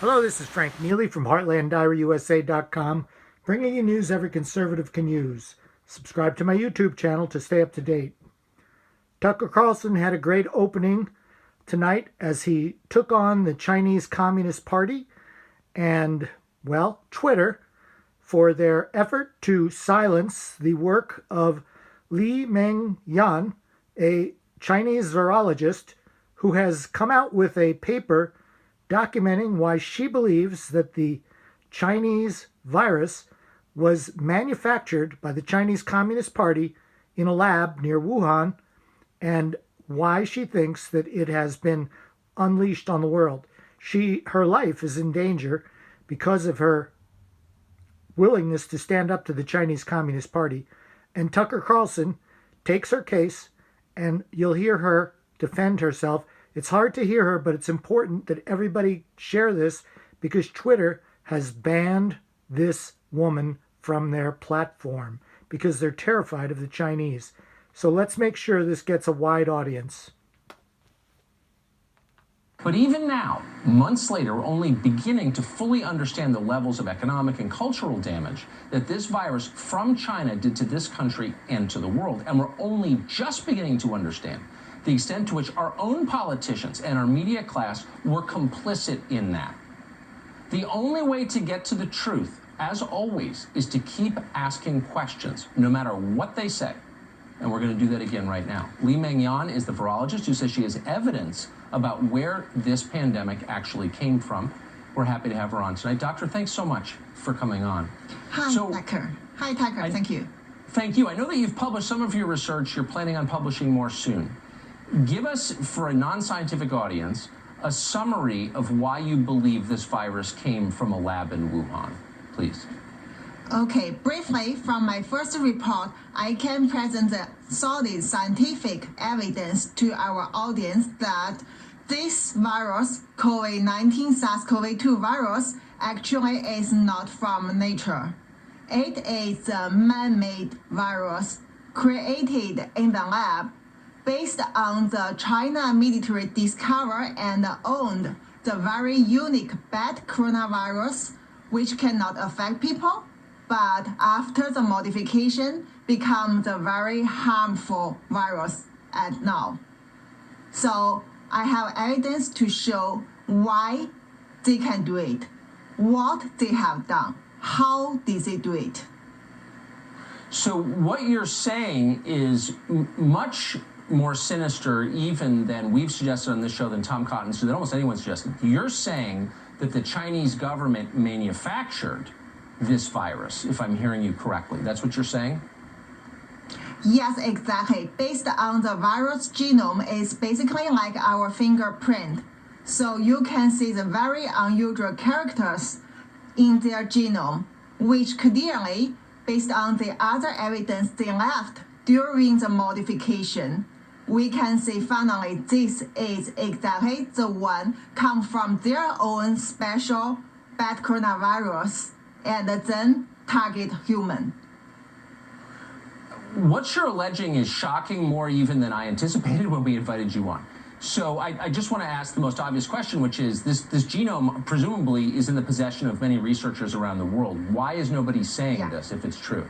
Hello, this is Frank Neely from HeartlandDiaryUSA.com, bringing you news every conservative can use. Subscribe to my YouTube channel to stay up to date. Tucker Carlson had a great opening tonight as he took on the Chinese Communist Party and, well, Twitter for their effort to silence the work of Li Mengyan, a Chinese virologist who has come out with a paper documenting why she believes that the Chinese virus was manufactured by the Chinese Communist Party in a lab near Wuhan, and why she thinks that it has been unleashed on the world. Her life is in danger because of her willingness to stand up to the Chinese Communist Party. And Tucker Carlson takes her case, and you'll hear her defend herself. It's hard to hear her, but it's important that everybody share this because Twitter has banned this woman from their platform because they're terrified of the Chinese. So let's make sure this gets a wide audience. But even now, months later, we're only beginning to fully understand the levels of economic and cultural damage that this virus from China did to this country and to the world. And we're only just beginning to understand the extent to which our own politicians and our media class were complicit in that. The only way to get to the truth, as always, is to keep asking questions, no matter what they say. And we're going to do that again right now. Li Mengyan is the virologist who says she has evidence about where this pandemic actually came from. We're happy to have her on tonight. Doctor, thanks so much for coming on. Hi, Tucker. Hi, Tucker. Thank you. Thank you. I know that you've published some of your research. You're planning on publishing more soon. Give us, for a non-scientific audience, a summary of why you believe this virus came from a lab in Wuhan, please. Okay, briefly, from my first report, I can present the solid scientific evidence to our audience that this virus, COVID-19 SARS-CoV-2 virus, actually is not from nature. It is a man-made virus created in the lab based on the China military discovered and owned the very unique bat coronavirus, which cannot affect people, but after the modification becomes a very harmful virus at now. So I have evidence to show why they can do it, what they have done, how did they do it. So what you're saying is much more sinister even than we've suggested on this show, than Tom Cotton, than almost anyone suggested. You're saying that the Chinese government manufactured this virus, if I'm hearing you correctly. That's what you're saying? Yes, exactly. Based on the virus genome, is basically like our fingerprint. So you can see the very unusual characters in their genome, which clearly, based on the other evidence they left during the modification, we can see finally this is exactly the one come from their own special bat coronavirus and then target human. What you're alleging is shocking more even than I anticipated when we invited you on. So I just want to ask the most obvious question, which is this genome presumably is in the possession of many researchers around the world. Why is nobody saying this if it's true?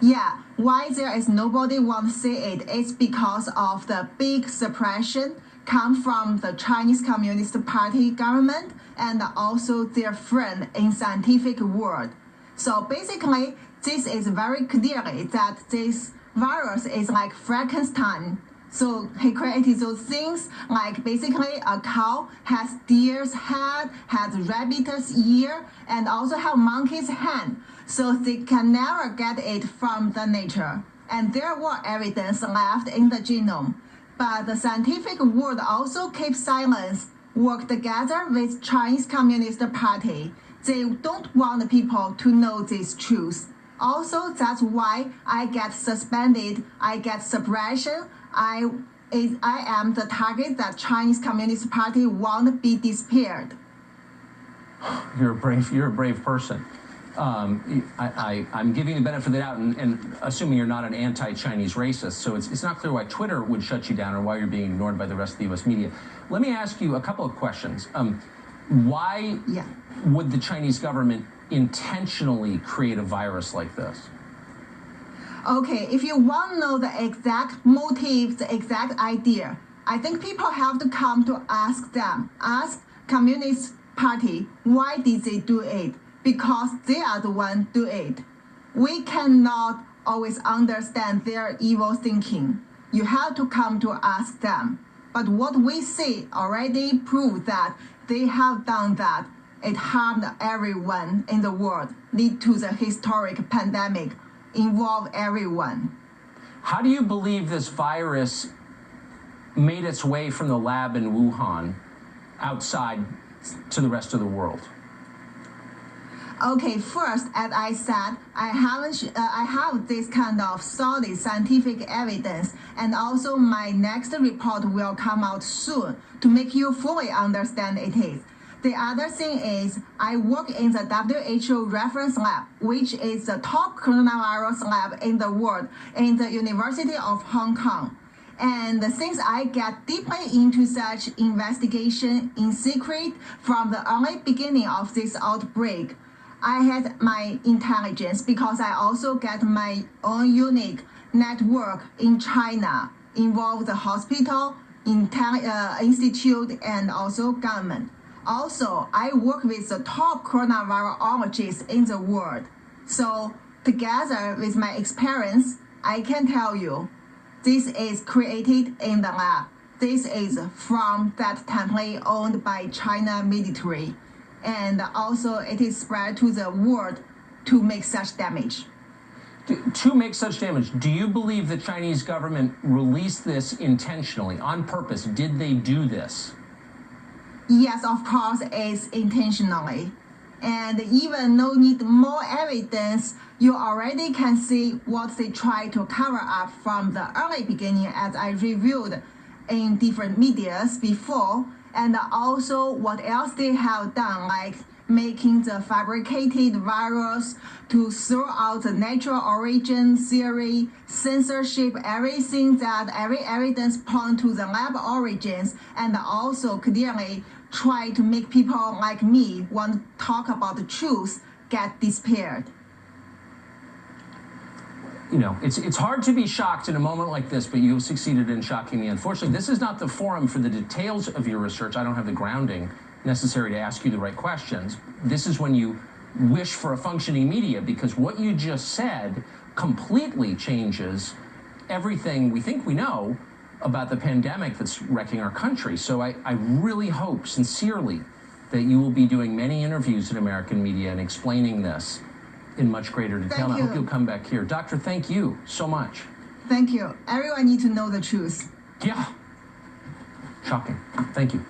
Yeah, why there is nobody want to say it is because of the big suppression come from the Chinese Communist Party government and also their friend in scientific world. So basically, this is very clearly that this virus is like Frankenstein. So he created those things like basically a cow has deer's head, has rabbit's ear, and also have monkey's hand. So they can never get it from the nature. And there were evidence left in the genome. But the scientific world also keeps silence, work together with Chinese Communist Party. They don't want people to know this truth. Also, that's why I get suspended, I get suppression. I am the target that Chinese Communist Party won't be disappeared. You're a brave person. I'm giving the benefit of the doubt and assuming you're not an anti-Chinese racist, so it's not clear why Twitter would shut you down or why you're being ignored by the rest of the U.S. media. Let me ask you a couple of questions. Why Yeah. would the Chinese government intentionally create a virus like this? Okay, if you want to know the exact motive, the exact idea, I think people have to come to ask them, ask Communist Party, why did they do it? Because they are the one do it. We cannot always understand their evil thinking. You have to come to ask them. But what we see already proves that they have done that. It harmed everyone in the world, lead to the historic pandemic, involve everyone. How do you believe this virus made its way from the lab in Wuhan outside to the rest of the world? Okay, first, as I said, I have this kind of solid scientific evidence, and also my next report will come out soon to make you fully understand it is. The other thing is, I work in the WHO reference lab, which is the top coronavirus lab in the world, in the University of Hong Kong. And since I get deeply into such investigation in secret from the early beginning of this outbreak, I had my intelligence because I also get my own unique network in China, involve the hospital, institute, and also government. Also, I work with the top coronavirologists in the world. So together with my experience, I can tell you, this is created in the lab. This is from that template owned by China military. And also it is spread to the world to make such damage. To make such damage, do you believe the Chinese government released this intentionally, on purpose? Did they do this? Yes, of course, it's intentionally. And even no need more evidence, you already can see what they try to cover up from the early beginning, as I reviewed in different medias before, and also what else they have done, like making the fabricated virus to throw out the natural origin theory, censorship, everything that every evidence point to the lab origins, and also clearly try to make people like me want to talk about the truth get disappeared. You know, it's hard to be shocked in a moment like this, but you've succeeded in shocking me. Unfortunately, this is not the forum for the details of your research. I don't have the grounding necessary to ask you the right questions. This is when you wish for a functioning media, because what you just said completely changes everything we think we know about the pandemic that's wrecking our country. So I really hope sincerely that you will be doing many interviews in American media and explaining this in much greater detail. Thank I you. hope you'll come back here. Doctor, thank you so much. Thank you. Everyone needs to know the truth. Yeah. Shocking. Thank you.